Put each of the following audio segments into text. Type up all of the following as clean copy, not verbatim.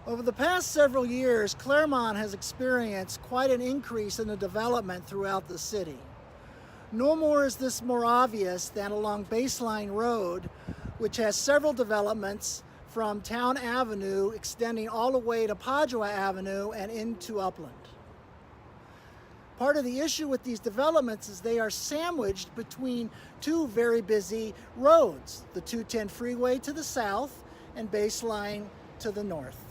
Over the past several years, Claremont has experienced quite an increase in the development throughout the city. No more is this more obvious than along Baseline Road, which has several developments from Town Avenue extending all the way to Padua Avenue and into Upland. Part of the issue with these developments is they are sandwiched between two very busy roads, the 210 freeway to the south and Baseline to the north.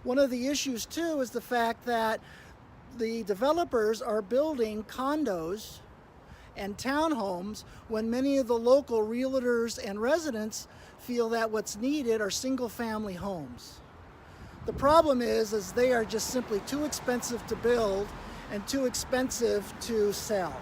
One of the issues too is the fact that the developers are building condos and townhomes when many of the local realtors and residents feel that what's needed are single-family homes. The problem is they are just simply too expensive to build and too expensive to sell.